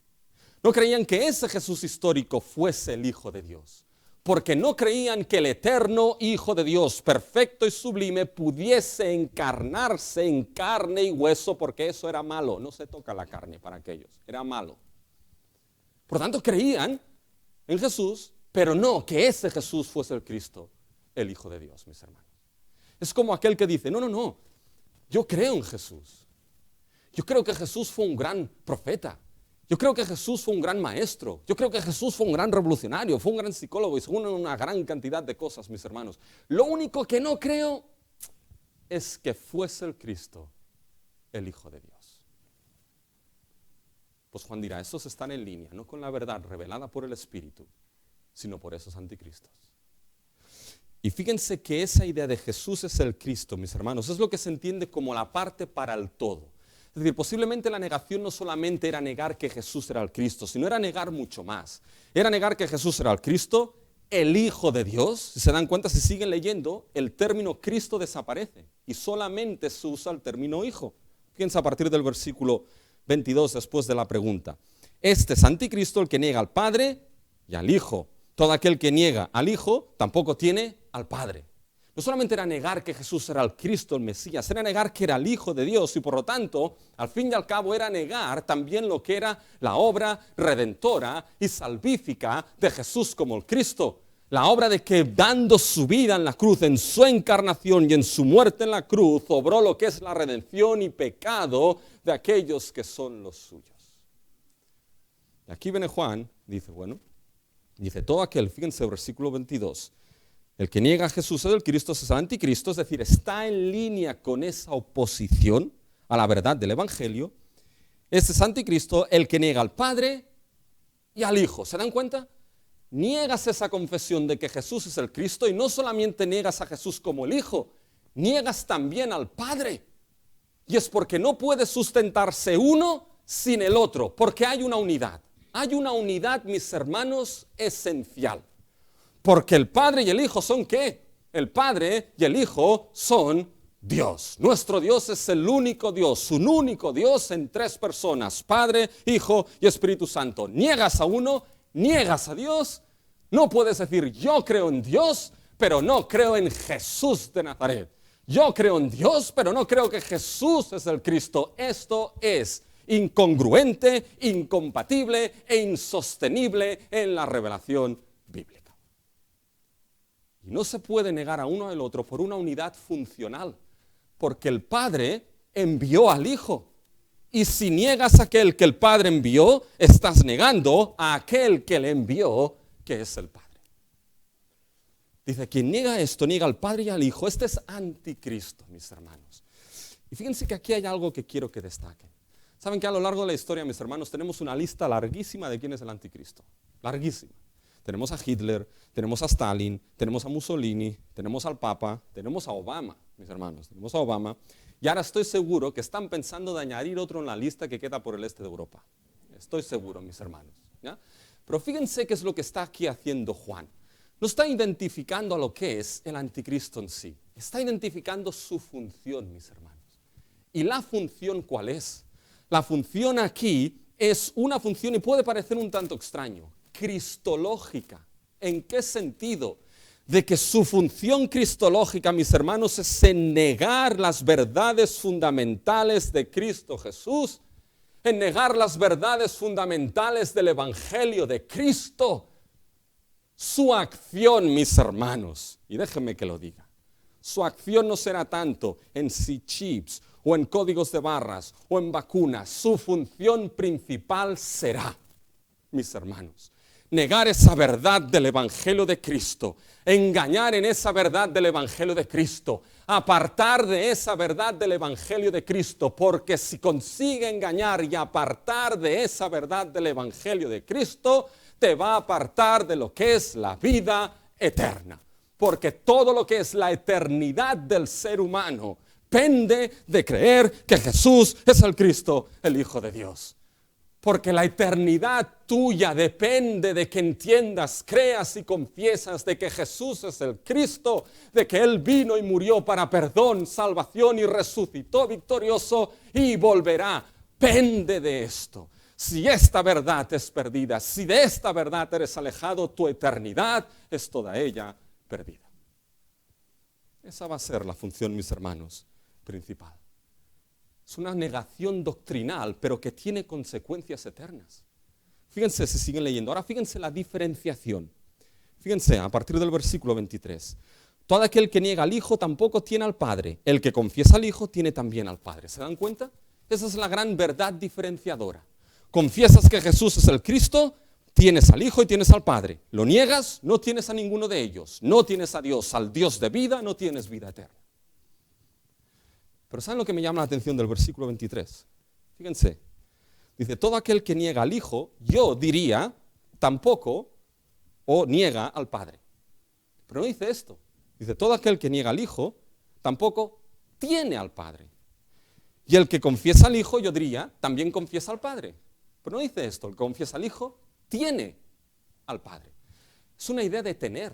No creían que ese Jesús histórico fuese el Hijo de Dios. Porque no creían que el eterno Hijo de Dios, perfecto y sublime, pudiese encarnarse en carne y hueso, porque eso era malo. No se toca la carne para aquellos, era malo. Por tanto, creían en Jesús, pero no que ese Jesús fuese el Cristo, el Hijo de Dios, mis hermanos. Es como aquel que dice, no, yo creo en Jesús. Yo creo que Jesús fue un gran profeta. Yo creo que Jesús fue un gran maestro. Yo creo que Jesús fue un gran revolucionario, fue un gran psicólogo y según una gran cantidad de cosas, mis hermanos. Lo único que no creo es que fuese el Cristo, el Hijo de Dios. Pues Juan dirá, estos están en línea, no con la verdad revelada por el Espíritu, sino por esos anticristos. Y fíjense que esa idea de Jesús es el Cristo, mis hermanos, es lo que se entiende como la parte para el todo. Es decir, posiblemente la negación no solamente era negar que Jesús era el Cristo, sino era negar mucho más. Era negar que Jesús era el Cristo, el Hijo de Dios. Si se dan cuenta, si siguen leyendo, el término Cristo desaparece y solamente se usa el término Hijo. Fíjense a partir del versículo 22 después de la pregunta. Este es anticristo el que niega al Padre y al Hijo. Todo aquel que niega al Hijo tampoco tiene al Padre. No solamente era negar que Jesús era el Cristo, el Mesías, era negar que era el Hijo de Dios y por lo tanto, al fin y al cabo, era negar también lo que era la obra redentora y salvífica de Jesús como el Cristo. La obra de que dando su vida en la cruz, en su encarnación y en su muerte en la cruz, obró lo que es la redención y pecado de aquellos que son los suyos. Y aquí viene Juan, dice todo aquel, fíjense versículo 22, el que niega a Jesús es el Cristo, es el anticristo, es decir, está en línea con esa oposición a la verdad del Evangelio. Este es anticristo, el que niega al Padre y al Hijo. ¿Se dan cuenta? Niegas esa confesión de que Jesús es el Cristo y no solamente niegas a Jesús como el Hijo, niegas también al Padre. Y es porque no puede sustentarse uno sin el otro, porque hay una unidad. Hay una unidad, mis hermanos, esencial. Porque el Padre y el Hijo son ¿qué? El Padre y el Hijo son Dios. Nuestro Dios es el único Dios, un único Dios en tres personas, Padre, Hijo y Espíritu Santo. Niegas a uno, niegas a Dios, no puedes decir yo creo en Dios, pero no creo en Jesús de Nazaret. Yo creo en Dios, pero no creo que Jesús es el Cristo. Esto es incongruente, incompatible e insostenible en la revelación bíblica. Y no se puede negar a uno al otro por una unidad funcional, porque el Padre envió al Hijo. Y si niegas a aquel que el Padre envió, estás negando a aquel que le envió, que es el Padre. Dice, quien niega esto, niega al Padre y al Hijo. Este es anticristo, mis hermanos. Y fíjense que aquí hay algo que quiero que destaquen. Saben que a lo largo de la historia, mis hermanos, tenemos una lista larguísima de quién es el anticristo. Larguísima. Tenemos a Hitler, tenemos a Stalin, tenemos a Mussolini, tenemos al Papa, tenemos a Obama, mis hermanos, tenemos a Obama. Y ahora estoy seguro que están pensando de añadir otro en la lista que queda por el este de Europa. Estoy seguro, mis hermanos. ¿Ya? Pero fíjense qué es lo que está aquí haciendo Juan. No está identificando a lo que es el anticristo en sí. Está identificando su función, mis hermanos. ¿Y la función cuál es? La función aquí es una función, y puede parecer un tanto extraño, cristológica. ¿En qué sentido? De que su función cristológica, mis hermanos, es en negar las verdades fundamentales de Cristo Jesús, en negar las verdades fundamentales del Evangelio de Cristo. Su acción, mis hermanos, y déjenme que lo diga, su acción no será tanto en chips o en códigos de barras o en vacunas. Su función principal será, mis hermanos, negar esa verdad del Evangelio de Cristo, engañar en esa verdad del Evangelio de Cristo, apartar de esa verdad del Evangelio de Cristo, porque si consigue engañar y apartar de esa verdad del Evangelio de Cristo, te va a apartar de lo que es la vida eterna. Porque todo lo que es la eternidad del ser humano pende de creer que Jesús es el Cristo, el Hijo de Dios. Porque la eternidad tuya depende de que entiendas, creas y confiesas de que Jesús es el Cristo, de que Él vino y murió para perdón, salvación y resucitó victorioso y volverá. Pende de esto. Si esta verdad es perdida, si de esta verdad eres alejado, tu eternidad es toda ella perdida. Esa va a ser la función, mis hermanos, principal. Es una negación doctrinal, pero que tiene consecuencias eternas. Fíjense si siguen leyendo. Ahora fíjense la diferenciación. Fíjense a partir del versículo 23. Todo aquel que niega al Hijo tampoco tiene al Padre. El que confiesa al Hijo tiene también al Padre. ¿Se dan cuenta? Esa es la gran verdad diferenciadora. Confiesas que Jesús es el Cristo, tienes al Hijo y tienes al Padre. Lo niegas, no tienes a ninguno de ellos. No tienes a Dios, al Dios de vida, no tienes vida eterna. Pero ¿saben lo que me llama la atención del versículo 23? Fíjense, dice, todo aquel que niega al Hijo, yo diría, tampoco, o niega al Padre. Pero no dice esto. Dice, todo aquel que niega al Hijo, tampoco tiene al Padre. Y el que confiesa al Hijo, yo diría, también confiesa al Padre. Pero no dice esto, el que confiesa al Hijo, tiene al Padre. Es una idea de tener.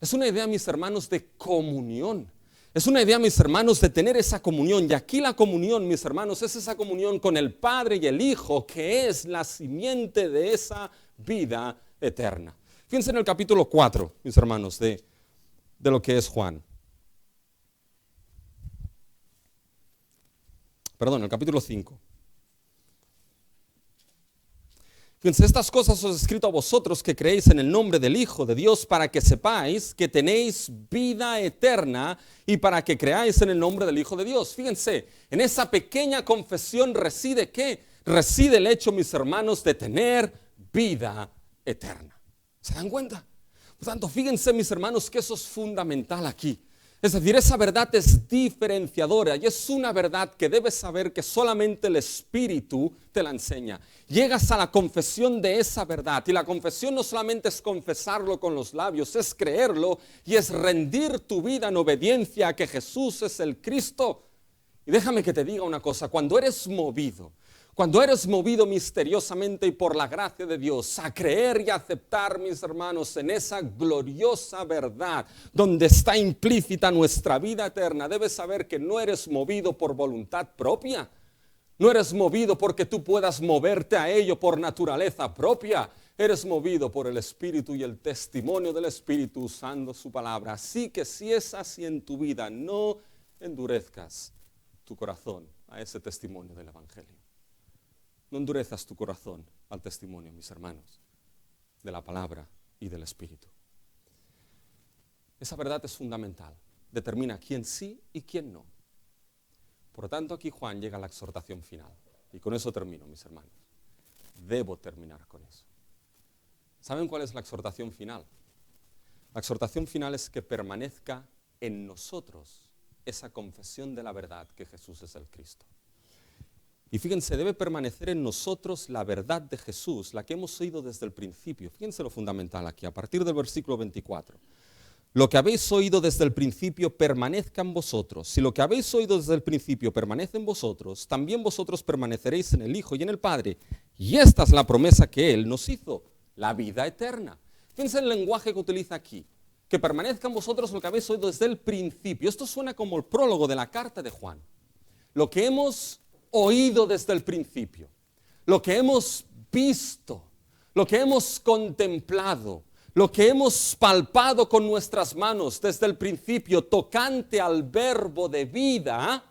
Es una idea, mis hermanos, de comunión. Es una idea, mis hermanos, de tener esa comunión. Y aquí la comunión, mis hermanos, es esa comunión con el Padre y el Hijo, que es la simiente de esa vida eterna. Fíjense en el capítulo 4, mis hermanos, de lo que es Juan. Perdón, el capítulo 5. Fíjense, estas cosas os he escrito a vosotros que creéis en el nombre del Hijo de Dios, para que sepáis que tenéis vida eterna y para que creáis en el nombre del Hijo de Dios. Fíjense, en esa pequeña confesión reside ¿qué? Reside el hecho, mis hermanos, de tener vida eterna. ¿Se dan cuenta? Por tanto, fíjense, mis hermanos, que eso es fundamental aquí. Es decir, esa verdad es diferenciadora y es una verdad que debes saber que solamente el Espíritu te la enseña. Llegas a la confesión de esa verdad y la confesión no solamente es confesarlo con los labios, es creerlo y es rendir tu vida en obediencia a que Jesús es el Cristo. Y déjame que te diga una cosa, cuando eres movido misteriosamente y por la gracia de Dios a creer y aceptar, mis hermanos, en esa gloriosa verdad donde está implícita nuestra vida eterna, debes saber que no eres movido por voluntad propia, no eres movido porque tú puedas moverte a ello por naturaleza propia, eres movido por el Espíritu y el testimonio del Espíritu usando su palabra. Así que si es así en tu vida, no endurezcas tu corazón a ese testimonio del Evangelio. No endurezcas tu corazón al testimonio, mis hermanos, de la palabra y del Espíritu. Esa verdad es fundamental. Determina quién sí y quién no. Por lo tanto, aquí Juan llega a la exhortación final. Y con eso termino, mis hermanos. Debo terminar con eso. ¿Saben cuál es la exhortación final? La exhortación final es que permanezca en nosotros esa confesión de la verdad que Jesús es el Cristo. Y fíjense, debe permanecer en nosotros la verdad de Jesús, la que hemos oído desde el principio. Fíjense lo fundamental aquí, a partir del versículo 24. Lo que habéis oído desde el principio permanezca en vosotros. Si lo que habéis oído desde el principio permanece en vosotros, también vosotros permaneceréis en el Hijo y en el Padre. Y esta es la promesa que Él nos hizo, la vida eterna. Fíjense el lenguaje que utiliza aquí, que permanezca en vosotros lo que habéis oído desde el principio. Esto suena como el prólogo de la carta de Juan. Lo que hemos oído desde el principio, lo que hemos visto, lo que hemos contemplado, lo que hemos palpado con nuestras manos desde el principio tocante al verbo de vida,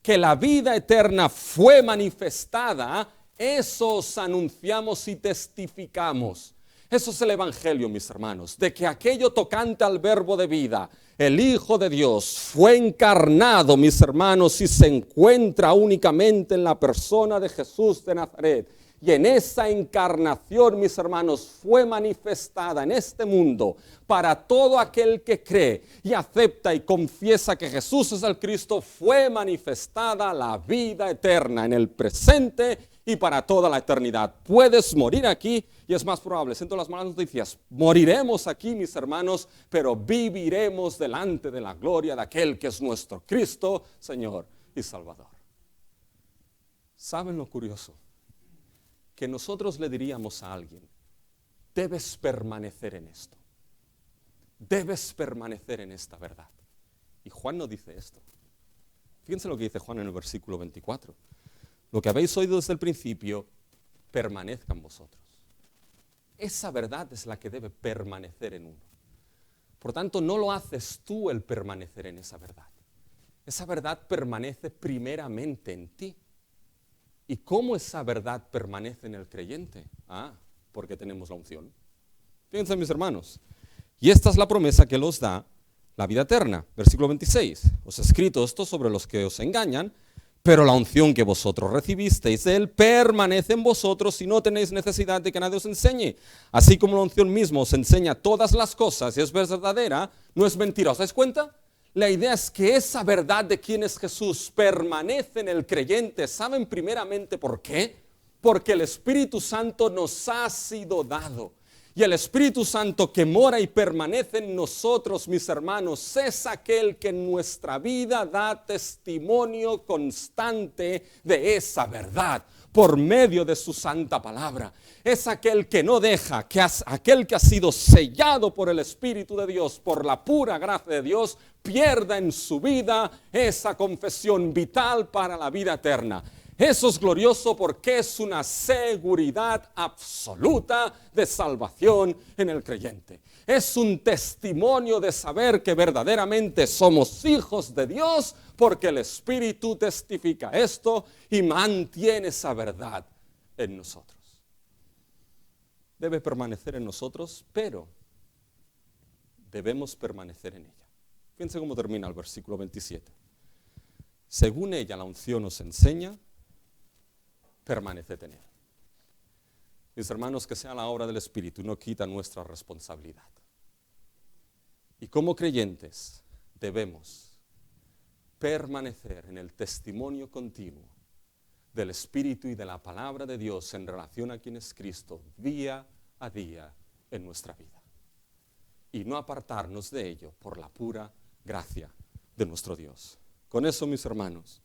que la vida eterna fue manifestada, eso os anunciamos y testificamos. Eso es el Evangelio, mis hermanos, de que aquello tocante al verbo de vida, el Hijo de Dios fue encarnado, mis hermanos, y se encuentra únicamente en la persona de Jesús de Nazaret. Y en esa encarnación, mis hermanos, fue manifestada en este mundo para todo aquel que cree y acepta y confiesa que Jesús es el Cristo, fue manifestada la vida eterna en el presente y para toda la eternidad. Puedes morir aquí y es más probable, siento las malas noticias, moriremos aquí, mis hermanos, pero viviremos delante de la gloria de aquel que es nuestro Cristo, Señor y Salvador. ¿Saben lo curioso? Que nosotros le diríamos a alguien, debes permanecer en esto, debes permanecer en esta verdad. Y Juan no dice esto. Fíjense lo que dice Juan en el versículo 24. Lo que habéis oído desde el principio, permanezca en vosotros. Esa verdad es la que debe permanecer en uno. Por tanto, no lo haces tú el permanecer en esa verdad. Esa verdad permanece primeramente en ti. ¿Y cómo esa verdad permanece en el creyente? Porque tenemos la unción. Fíjense, mis hermanos. Y esta es la promesa que Él os da, la vida eterna. Versículo 26. Os he escrito esto sobre los que os engañan, pero la unción que vosotros recibisteis de Él permanece en vosotros y no tenéis necesidad de que nadie os enseñe. Así como la unción misma os enseña todas las cosas y es verdadera, no es mentira. ¿Os dais cuenta? La idea es que esa verdad de quién es Jesús permanece en el creyente. ¿Saben primeramente por qué? Porque el Espíritu Santo nos ha sido dado. Y el Espíritu Santo que mora y permanece en nosotros, mis hermanos, es aquel que en nuestra vida da testimonio constante de esa verdad por medio de su santa palabra. Es aquel que no deja, aquel que ha sido sellado por el Espíritu de Dios, por la pura gracia de Dios, pierda en su vida esa confesión vital para la vida eterna. Eso es glorioso porque es una seguridad absoluta de salvación en el creyente. Es un testimonio de saber que verdaderamente somos hijos de Dios porque el Espíritu testifica esto y mantiene esa verdad en nosotros. Debe permanecer en nosotros, pero debemos permanecer en ella. Fíjense cómo termina el versículo 27. Según ella la unción nos enseña, permaneced en él. Mis hermanos, que sea la obra del Espíritu no quita nuestra responsabilidad. Y como creyentes debemos permanecer en el testimonio continuo del Espíritu y de la palabra de Dios en relación a quien es Cristo día a día en nuestra vida. Y no apartarnos de ello por la pura gracia de nuestro Dios. Con eso, mis hermanos,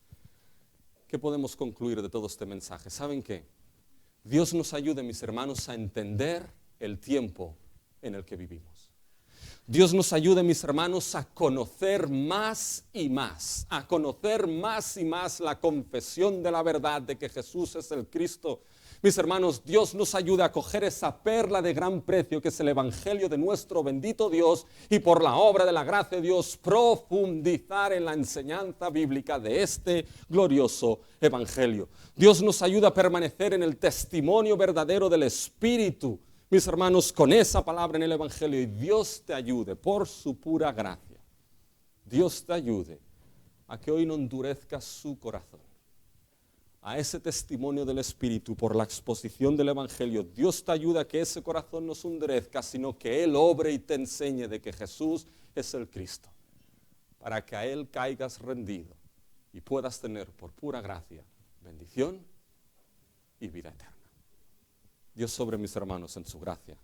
¿qué podemos concluir de todo este mensaje? ¿Saben qué? Dios nos ayude, mis hermanos, a entender el tiempo en el que vivimos. Dios nos ayude, mis hermanos, a conocer más y más, la confesión de la verdad de que Jesús es el Cristo. Mis hermanos, Dios nos ayuda a coger esa perla de gran precio que es el Evangelio de nuestro bendito Dios y por la obra de la gracia de Dios profundizar en la enseñanza bíblica de este glorioso Evangelio. Dios nos ayuda a permanecer en el testimonio verdadero del Espíritu, mis hermanos, con esa palabra en el Evangelio. Y Dios te ayude por su pura gracia. Dios te ayude a que hoy no endurezcas su corazón a ese testimonio del Espíritu por la exposición del Evangelio. Dios te ayuda a que ese corazón no se endurezca, sino que Él obre y te enseñe de que Jesús es el Cristo, para que a Él caigas rendido y puedas tener por pura gracia bendición y vida eterna. Dios sobre mis hermanos en su gracia,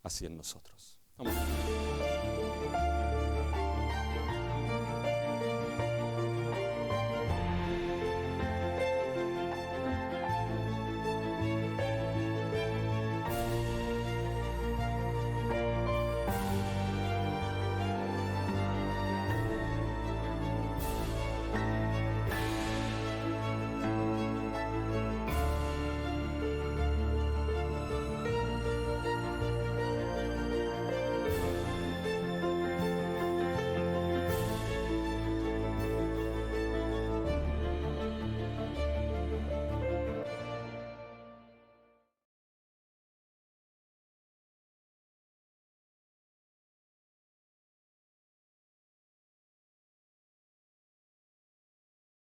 así en nosotros. Amén.